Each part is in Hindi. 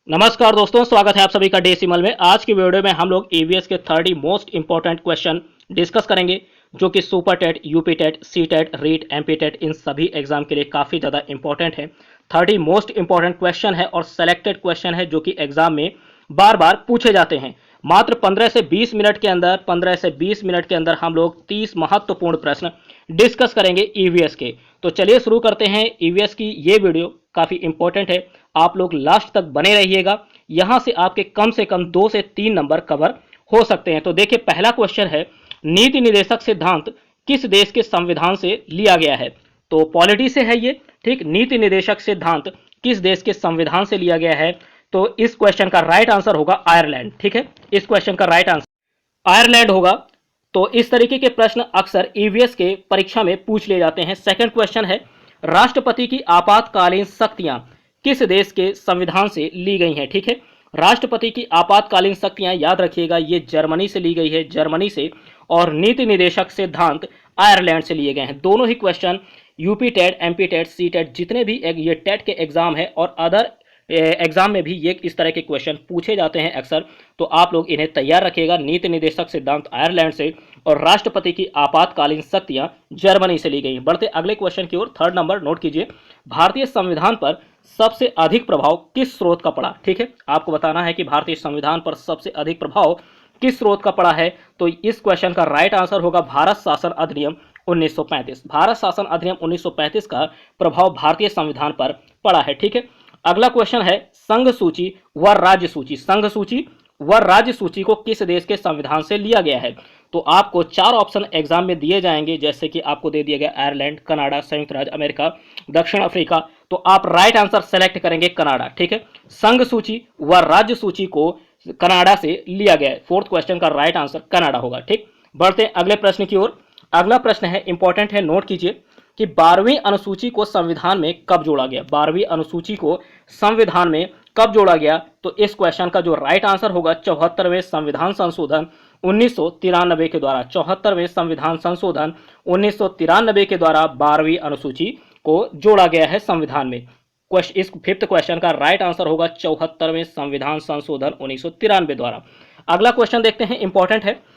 नमस्कार दोस्तों, स्वागत है आप सभी का डेसिमल में। आज की वीडियो में हम लोग ईवीएस के 30 मोस्ट इंपॉर्टेंट क्वेश्चन डिस्कस करेंगे, जो कि super TET, UP TET, C TET, REET, MP TET इन सभी एग्जाम के लिए काफ़ी ज़्यादा इंपॉर्टेंट है। 30 मोस्ट इंपॉर्टेंट क्वेश्चन है और सेलेक्टेड क्वेश्चन है जो कि एग्जाम में बार बार पूछे जाते हैं। मात्र 15 से 20 मिनट के अंदर हम लोग 30 महत्वपूर्ण प्रश्न डिस्कस करेंगे ईवीएस के। तो चलिए शुरू करते हैं। ईवीएस की ये वीडियो काफ़ी इंपॉर्टेंट है, आप लोग लास्ट तक बने रहिएगा। यहां से कम 2 से 3 नंबर कवर हो सकते हैं। तो देखिए, पहला क्वेश्चन है, नीति निदेशक सिद्धांत किस देश के संविधान से लिया गया है? तो पॉलिटी से है ये, ठीक। नीति निदेशक सिद्धांत किस देश के संविधान से लिया गया है? तो इस क्वेश्चन का राइट आंसर होगा आयरलैंड, ठीक है। इस क्वेश्चन का राइट आंसर आयरलैंड होगा। तो इस तरीके के प्रश्न अक्सर ईवीएस के परीक्षा में पूछ लिए जाते हैं। सेकंड क्वेश्चन है, राष्ट्रपति की आपातकालीन शक्तियां किस देश के संविधान से ली गई हैं? ठीक है, राष्ट्रपति की आपातकालीन शक्तियां याद रखिएगा, ये जर्मनी से ली गई है, जर्मनी से। और नीति निदेशक सिद्धांत आयरलैंड से लिए गए हैं। दोनों ही question UP TET, MP TET, C TET, जितने भी ये टेट के एग्जाम है और अदर एग्जाम में भी ये इस तरह के क्वेश्चन पूछे जाते हैं अक्सर। तो आप लोग इन्हें तैयार रखिएगा। नीति निदेशक सिद्धांत आयरलैंड से और राष्ट्रपति की आपातकालीन शक्तियां जर्मनी से ली गई। बढ़ते अगले क्वेश्चन की ओर। थर्ड नंबर नोट कीजिए, भारतीय संविधान पर सबसे अधिक प्रभाव किस स्रोत का पड़ा? ठीक है, आपको बताना है कि भारतीय संविधान पर सबसे अधिक प्रभाव किस स्रोत का पड़ा है। तो इस क्वेश्चन का राइट आंसर होगा भारत शासन अधिनियम 1935। भारत शासन अधिनियम 1935 का प्रभाव भारतीय संविधान पर पड़ा है, ठीक है। अगला क्वेश्चन है, संघ सूची व राज्य सूची, संघ सूची व राज्य सूची को किस देश के संविधान से लिया गया है? तो आपको 4 ऑप्शन एग्जाम में दिए जाएंगे, जैसे कि आपको दे दिया गया आयरलैंड, कनाडा, संयुक्त राज्य अमेरिका, दक्षिण अफ्रीका। तो आप राइट आंसर सेलेक्ट करेंगे कनाडा, ठीक है। संघ सूची व राज्य सूची को कनाडा से लिया गया है। फोर्थ क्वेश्चन का राइट आंसर कनाडा होगा, ठीक। बढ़ते हैं अगले प्रश्न की ओर। अगला प्रश्न है, इंपॉर्टेंट है, नोट कीजिए कि 12वीं अनुसूची को संविधान में कब जोड़ा गया? 12वीं अनुसूची को संविधान में कब जोड़ा गया? तो इस क्वेश्चन का जो राइट आंसर होगा 74वें संविधान संशोधन 1993 के द्वारा। 74वें संविधान संशोधन 1993 के द्वारा 12वीं अनुसूची को जोड़ा गया है संविधान में। इस फिफ्थ क्वेश्चन का राइट आंसर होगा 74वें संविधान संशोधन 1993 द्वारा। अगला क्वेश्चन देखते हैं, इंपॉर्टेंट है,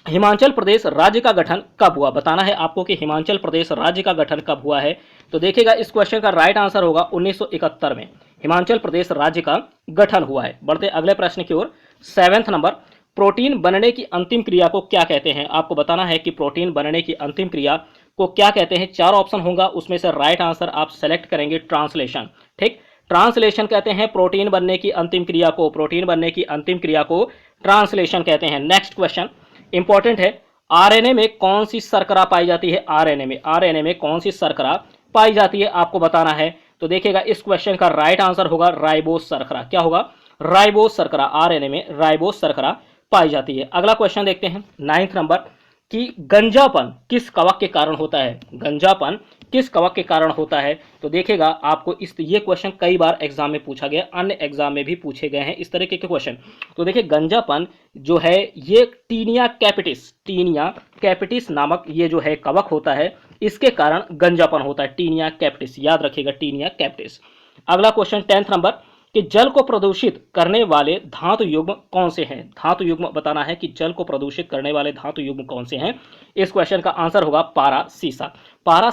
हिमाचल प्रदेश राज्य का गठन कब हुआ? बताना है आपको कि हिमाचल प्रदेश राज्य का गठन कब हुआ है। तो देखिएगा, इस क्वेश्चन का राइट आंसर होगा 1971 में हिमाचल प्रदेश राज्य का गठन हुआ है। बढ़ते अगले प्रश्न की ओर। 7वां नंबर, प्रोटीन बनने की अंतिम क्रिया को क्या कहते हैं? आपको बताना है कि प्रोटीन बनने की अंतिम क्रिया को क्या कहते हैं। 4 ऑप्शन होगा, उसमें से राइट आंसर आप सेलेक्ट करेंगे ट्रांसलेशन, ठीक। ट्रांसलेशन कहते हैं प्रोटीन बनने की अंतिम क्रिया को, प्रोटीन बनने की अंतिम क्रिया को ट्रांसलेशन कहते हैं। नेक्स्ट क्वेश्चन इंपॉर्टेंट है, आरएनए में कौन सी शर्करा पाई जाती है? आरएनए में कौन सी शर्करा पाई जाती है, आपको बताना है। तो देखिएगा, इस क्वेश्चन का राइट आंसर होगा राइबोस शर्करा। क्या होगा? राइबोस शर्करा। आरएनए में राइबोस शर्करा पाई जाती है। अगला क्वेश्चन देखते हैं, 9वां नंबर, कि गंजापन किस कवक के कारण होता है? गंजापन किस कवक के कारण होता है? तो देखिएगा, आपको ये क्वेश्चन कई बार एग्जाम में पूछा गया, अन्य एग्जाम में भी पूछे गए हैं इस तरीके के क्वेश्चन। तो देखिए, गंजापन जो है ये टीनिया कैपिटिस नामक ये जो है कवक होता है, इसके कारण गंजापन होता है। टीनिया कैपिटिस, याद रखिएगा, टीनिया कैपिटिस। अगला क्वेश्चन 10वां नंबर, कि जल को प्रदूषित करने वाले धातु युग्म कौन से हैं? धातु युग्म बताना है कि जल को प्रदूषित करने वाले धातु युग्म कौन से हैं। इस क्वेश्चन का आंसर होगा पारा सीसा। पारा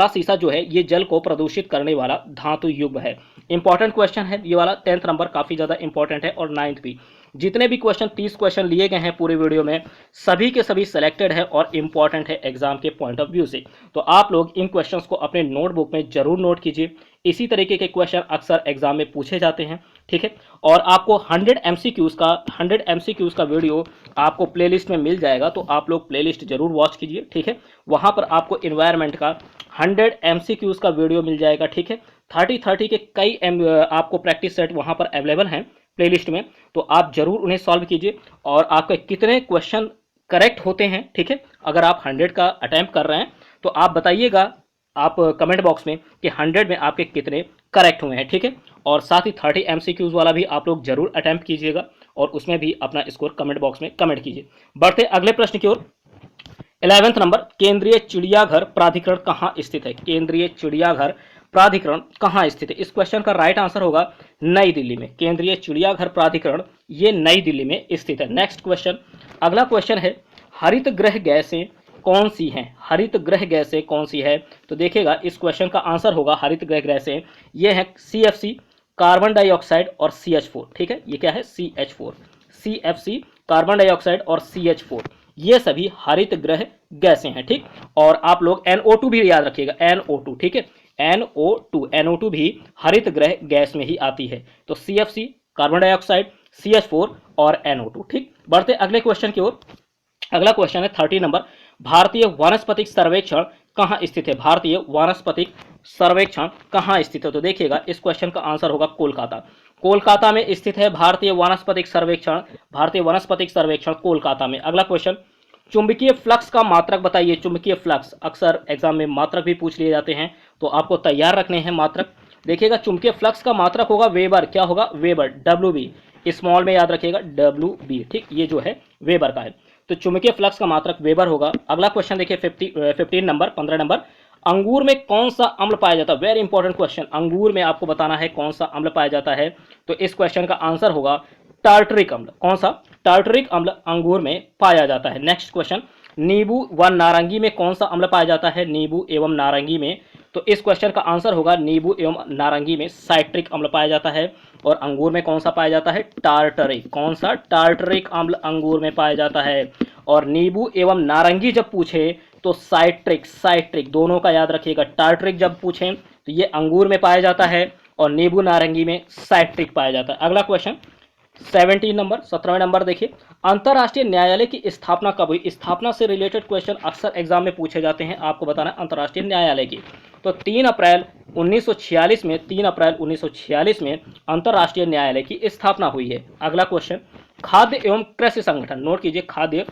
सीसा जो है ये जल को प्रदूषित करने वाला धातु युग्म है। इंपॉर्टेंट क्वेश्चन है ये वाला। 10वां नंबर काफी ज्यादा इंपॉर्टेंट है और 9वां भी। जितने भी क्वेश्चन 30 क्वेश्चन लिए गए हैं पूरे वीडियो में, सभी के सभी सिलेक्टेड है और इंपॉर्टेंट है एग्जाम के पॉइंट ऑफ व्यू से। तो आप लोग इन क्वेश्चंस को अपने नोटबुक में जरूर नोट कीजिए। इसी तरीके के क्वेश्चन अक्सर एग्जाम में पूछे जाते हैं, ठीक है। और आपको 100 एमसीक्यूज का वीडियो आपको प्लेलिस्ट में मिल जाएगा, तो आप लोग प्लेलिस्ट जरूर वॉच कीजिए, ठीक है। वहां पर आपको इन्वायरमेंट का 100 एमसीक्यूज का वीडियो मिल जाएगा, ठीक है। 30 के कई आपको प्रैक्टिस सेट वहां पर अवेलेबल हैं प्लेलिस्ट में, तो आप जरूर उन्हें सॉल्व कीजिए। और आपके कितने क्वेश्चन करेक्ट होते हैं, ठीक है। अगर आप 100 का अटेम्प्ट कर रहे हैं तो आप बताइएगा आप कमेंट बॉक्स में कि 100 में आपके कितने करेक्ट हुए हैं, ठीक है। और साथ ही 30 एमसीक्यूज वाला भी आप लोग जरूर अटेम्प्ट कीजिएगा और उसमें भी अपना स्कोर कमेंट बॉक्स में कमेंट कीजिए। बढ़ते अगले प्रश्न की ओर। 11वां नंबर, केंद्रीय चिड़ियाघर प्राधिकरण कहाँ स्थित है? केंद्रीय चिड़ियाघर प्राधिकरण कहाँ स्थित है? इस क्वेश्चन का राइट आंसर होगा नई दिल्ली में। केंद्रीय चिड़ियाघर प्राधिकरण ये नई दिल्ली में स्थित है। नेक्स्ट क्वेश्चन, अगला क्वेश्चन है हरित गृह गैसें कौन सी हैं? हरित गृह गैसें कौन सी है? तो देखिएगा इस क्वेश्चन का आंसर होगा हरित गृह गैसें ये है CFC कार्बन डाइऑक्साइड और CH4। ठीक है, ये क्या है? CH4, CFC कार्बन डाइऑक्साइड और CH4 ये सभी हरित गृह गैसें हैं। ठीक, और आप लोग NO2 भी याद रखिएगा, NO2। ठीक है, NO2 भी हरित गृह गैस में ही आती है। तो CFC कार्बन डाइऑक्साइड, CH4 और NO2। ठीक, बढ़ते अगले क्वेश्चन की ओर। अगला क्वेश्चन है 30 नंबर, भारतीय वानस्पतिक सर्वेक्षण कहाँ स्थित है? भारतीय वानस्पतिक सर्वेक्षण कहाँ स्थित है? तो देखिएगा इस क्वेश्चन का आंसर होगा कोलकाता। कोलकाता में स्थित है भारतीय वानस्पतिक सर्वेक्षण। भारतीय वानस्पतिक सर्वेक्षण कोलकाता में। अगला क्वेश्चन, चुंबकीय फ्लक्स का मात्रक बताइए। चुंबकीय फ्लक्स अक्सर एग्जाम में मात्रक भी पूछ लिए जाते हैं, तो आपको तैयार रखने हैं मात्रक। देखिएगा चुंबकीय फ्लक्स का मात्रक होगा वेबर। क्या होगा? वेबर, WB स्मॉल में याद रखिएगा, WB। ठीक, ये जो है वेबर का है। तो चुंबकीय फ्लक्स का मात्रक वेबर होगा। अगला क्वेश्चन देखिए 15 नंबर, 15 नंबर, अंगूर में कौन सा अम्ल पाया जाता है? Very important question. अंगूर में आपको बताना है कौन सा अम्ल पाया जाता है। तो इस क्वेश्चन का आंसर होगा टार्टरिक अम्ल। कौन सा? टार्टरिक अम्ल अंगूर में पाया जाता है। नेक्स्ट क्वेश्चन, नींबू व नारंगी में कौन सा अम्ल पाया जाता है? नींबू एवं नारंगी में। तो इस क्वेश्चन का आंसर होगा नींबू एवं नारंगी में साइट्रिक अम्ल पाया जाता है। और अंगूर में कौन सा पाया जाता है? टार्टरिक। कौन सा? टार्टरिक अम्ल अंगूर में पाया जाता है। और नींबू एवं नारंगी जब पूछे तो साइट्रिक, साइट्रिक दोनों का याद रखिएगा। टार्टरिक जब पूछें तो ये अंगूर में पाया जाता है और नींबू नारंगी में साइट्रिक पाया जाता है। अगला क्वेश्चन 17 नंबर, 17वें नंबर देखिए, अंतर्राष्ट्रीय न्यायालय की स्थापना कब हुई? स्थापना से रिलेटेड क्वेश्चन अक्सर एग्जाम में पूछे जाते हैं, आपको बताना है अंतर्राष्ट्रीय न्यायालय की। तो 3 अप्रैल 1946 में, 3 अप्रैल 1946 में अंतर्राष्ट्रीय न्यायालय की स्थापना हुई है। अगला क्वेश्चन, खाद्य एवं कृषि संगठन, नोट कीजिए, खाद्य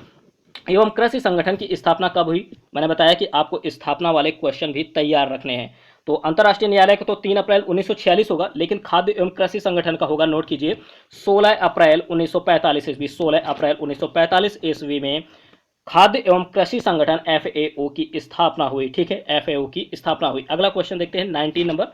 एवं कृषि संगठन की स्थापना कब हुई? मैंने बताया कि आपको स्थापना वाले क्वेश्चन भी तैयार रखने हैं। तो अंतर्राष्ट्रीय न्यायालय का तो 3 अप्रैल 1946 होगा, लेकिन खाद्य एवं कृषि संगठन का होगा, नोट कीजिए, 16 अप्रैल 1945 ईस्वी। 16 अप्रैल 1945 ईस्वी में खाद्य एवं कृषि संगठन FAO की स्थापना हुई। ठीक है, FAO की स्थापना हुई। अगला क्वेश्चन देखते हैं 19 नंबर,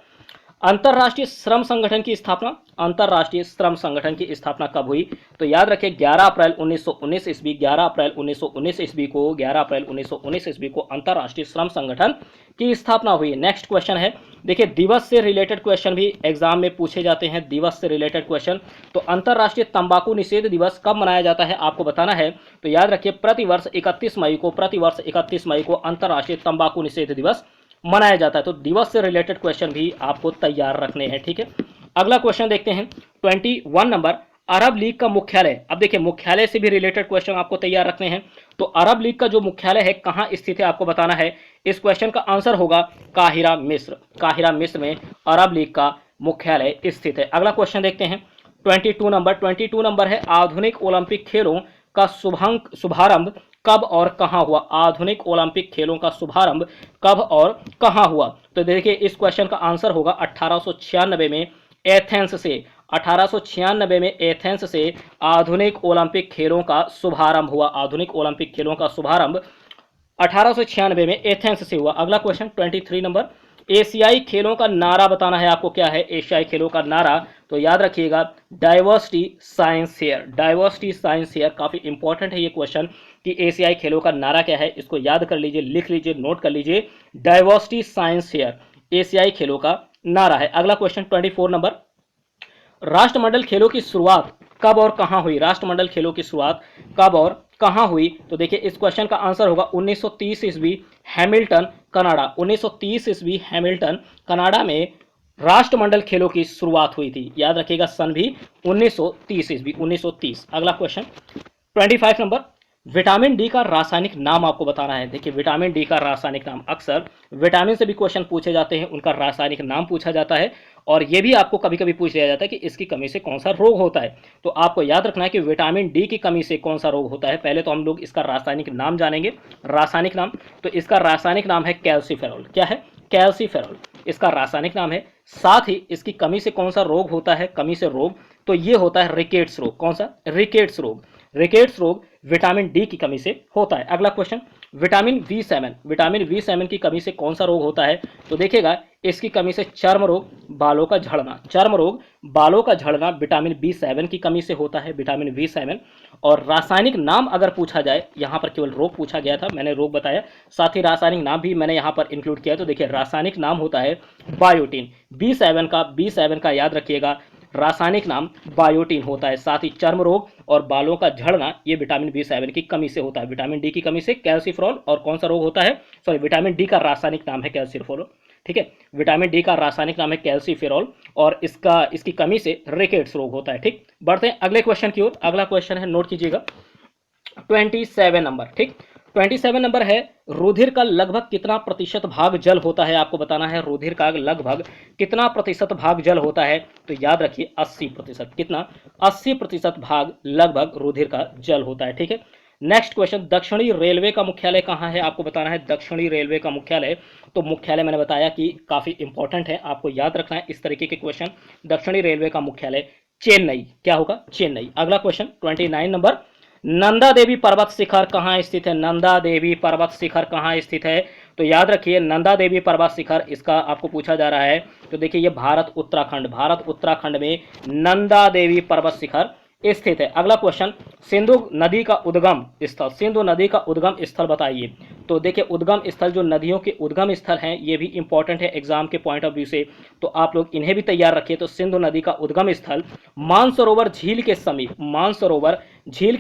अंतर्राष्ट्रीय श्रम संगठन की स्थापना, अंतर्राष्ट्रीय श्रम संगठन की स्थापना कब हुई? तो याद रखिए 11 अप्रैल 1919 ईस्वी। 11 अप्रैल 1919 ईस्वी को, 11 अप्रैल 1919 ईस्वी को अंतर्राष्ट्रीय श्रम संगठन की स्थापना हुई। नेक्स्ट क्वेश्चन है, देखिए दिवस से रिलेटेड क्वेश्चन भी एग्जाम में पूछे जाते हैं, दिवस से रिलेटेड क्वेश्चन। तो अंतर्राष्ट्रीय तंबाकू निषेध दिवस कब मनाया जाता है, आपको बताना है। तो याद रखिए प्रतिवर्ष 31 मई को, प्रतिवर्ष 31 मई को अंतर्राष्ट्रीय तंबाकू निषेध दिवस मनाया जाता है। तो दिवस से रिलेटेड क्वेश्चन भी आपको तैयार रखने हैं। ठीक है, अगला क्वेश्चन देखते हैं 21 नंबर, अरब लीग का मुख्यालय। अब देखिए मुख्यालय से भी रिलेटेड क्वेश्चन आपको तैयार रखने हैं। तो अरब लीग का जो मुख्यालय है कहाँ स्थित है, आपको बताना है। इस क्वेश्चन का आंसर होगा काहिरा, मिस्र। काहिरा मिस्र में अरब लीग का मुख्यालय स्थित है। अगला क्वेश्चन देखते हैं 22 नंबर, 22 नंबर है, आधुनिक ओलंपिक खेलों का शुभारंभ कब और कहां हुआ? आधुनिक ओलंपिक खेलों का शुभारंभ कब और कहां हुआ? तो देखिए इस क्वेश्चन का आंसर होगा 1896 में एथेंस से। 1896 में एथेंस से आधुनिक ओलंपिक खेलों का शुभारंभ हुआ। आधुनिक ओलंपिक खेलों का शुभारंभ 1896 में एथेंस से हुआ। अगला क्वेश्चन 23 नंबर, एशियाई खेलों का नारा बताना है आपको। क्या है एशियाई खेलों का नारा? तो याद रखिएगा diversity science here. Diversity science here काफी इंपॉर्टेंट है ये क्वेश्चन कि एशियाई खेलों का नारा क्या है, इसको याद कर लीजिए, लिख लीजिए, नोट कर लीजिए। डाइवर्सिटी साइंस हेयर एशियाई खेलों का नारा है। अगला क्वेश्चन 24 नंबर, राष्ट्रमंडल खेलों की शुरुआत कब और कहां हुई? राष्ट्रमंडल खेलों की शुरुआत कब और कहां हुई? तो देखिए इस क्वेश्चन का आंसर होगा 1930 ईस्वी, हैमिल्टन, कनाडा। 1930 ईस्वी हैमिल्टन, कनाडा में राष्ट्रमंडल खेलों की शुरुआत हुई थी। याद रखिएगा सन भी 1930 ईस्वी, 1930। अगला क्वेश्चन 25 नंबर, विटामिन डी का रासायनिक नाम आपको बताना है। देखिए विटामिन डी का रासायनिक नाम, अक्सर विटामिन से भी क्वेश्चन पूछे जाते हैं, उनका रासायनिक नाम पूछा जाता है। और ये भी आपको कभी कभी पूछ लिया जाता है कि इसकी कमी से कौन सा रोग होता है। तो आपको याद रखना है कि विटामिन डी की कमी से कौन सा रोग होता है। पहले तो हम लोग इसका रासायनिक नाम जानेंगे। रासायनिक नाम, तो इसका रासायनिक नाम है कैल्सीफेरॉल। क्या है? कैल्सीफेरॉल इसका रासायनिक नाम है। साथ ही इसकी कमी से कौन सा रोग होता है? कमी से रोग तो ये होता है रिकेट्स रोग। कौन सा? रिकेट्स रोग। रिकेट्स रोग विटामिन डी की कमी से होता है। अगला क्वेश्चन विटामिन बी7 की कमी से कौन सा रोग होता है? तो देखिएगा, इसकी कमी से चर्म रोग, बालों का झड़ना, चर्म रोग, बालों का झड़ना विटामिन बी7 की कमी से होता है, विटामिन बी7। और रासायनिक नाम अगर पूछा जाए, यहाँ पर केवल रोग पूछा गया था, मैंने रोग बताया, साथ ही रासायनिक नाम भी मैंने यहाँ पर इंक्लूड किया। तो देखिए, रासायनिक नाम होता है बायोटीन। बी7 का याद रखिएगा, रासायनिक नाम बायोटीन होता है। साथ ही चर्म रोग और बालों का झड़ना ये विटामिन बी7 की कमी से होता है। विटामिन डी की कमी से कैल्सिफेरॉल, और कौन सा रोग होता है? सॉरी, विटामिन डी का रासायनिक नाम है कैल्सिफेरॉल। ठीक है, विटामिन डी का रासायनिक नाम है कैल्सिफेरॉल, और इसकी कमी से रिकेट्स रोग होता है। ठीक, बढ़ते हैं अगले क्वेश्चन की ओर। अगला क्वेश्चन है, नोट कीजिएगा, 27 नंबर। ठीक, 27 नंबर है, रुधिर का लगभग कितना प्रतिशत भाग जल होता है? आपको बताना है रुधिर का लगभग कितना प्रतिशत भाग जल होता है। तो याद रखिए 80%। कितना? 80% भाग लगभग रुधिर का जल होता है। ठीक है, नेक्स्ट क्वेश्चन, दक्षिणी रेलवे का मुख्यालय कहाँ है? आपको बताना है दक्षिणी रेलवे का मुख्यालय। तो मुख्यालय मैंने बताया कि काफी इंपॉर्टेंट है, आपको याद रखना है इस तरीके के क्वेश्चन। दक्षिणी रेलवे का मुख्यालय चेन्नई। क्या होगा? चेन्नई। अगला क्वेश्चन 29 नंबर, नंदा देवी पर्वत शिखर कहाँ स्थित है? नंदा देवी पर्वत शिखर कहाँ स्थित है? तो याद रखिए, नंदा देवी पर्वत शिखर, इसका आपको पूछा जा रहा है। तो देखिए, ये भारत उत्तराखंड में नंदा देवी पर्वत शिखर स्थित है। अगला क्वेश्चन, सिंधु नदी का उद्गम स्थल बताइए। तो देखिए, उद्गम स्थल, जो नदियों के उद्गम स्थल हैं, ये भी इंपॉर्टेंट है एग्जाम के पॉइंट ऑफ व्यू से, तो आप लोग इन्हें भी तैयार रखिए। तो सिंधु नदी का उद्गम स्थल मानसरोवर झील के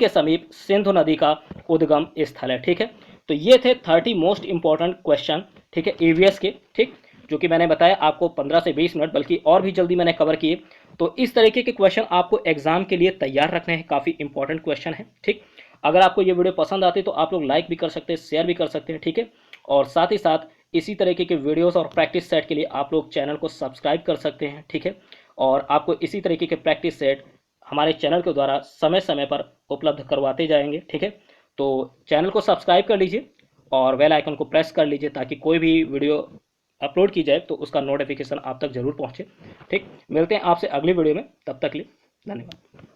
समीप सिंधु नदी का उद्गम स्थल है। ठीक है, तो ये थे 30 मोस्ट इंपॉर्टेंट क्वेश्चन, ठीक है, ईवीएस के। ठीक, जो कि मैंने बताया आपको 15 से 20 मिनट, बल्कि और भी जल्दी मैंने कवर किए। तो इस तरीके के क्वेश्चन आपको एग्जाम के लिए तैयार रखने हैं, काफ़ी इंपॉर्टेंट क्वेश्चन है। ठीक, अगर आपको ये वीडियो पसंद आती है तो आप लोग लाइक भी कर सकते हैं, शेयर भी कर सकते हैं। ठीक है, और साथ ही साथ इसी तरीके के वीडियोस और प्रैक्टिस सेट के लिए आप लोग चैनल को सब्सक्राइब कर सकते हैं। ठीक है, और आपको इसी तरीके के प्रैक्टिस सेट हमारे चैनल के द्वारा समय समय पर उपलब्ध करवाते जाएंगे। ठीक है, तो चैनल को सब्सक्राइब कर लीजिए और बेल आइकन को प्रेस कर लीजिए, ताकि कोई भी वीडियो अपलोड की जाए तो उसका नोटिफिकेशन आप तक जरूर पहुंचे। ठीक, मिलते हैं आपसे अगली वीडियो में, तब तक के लिए धन्यवाद।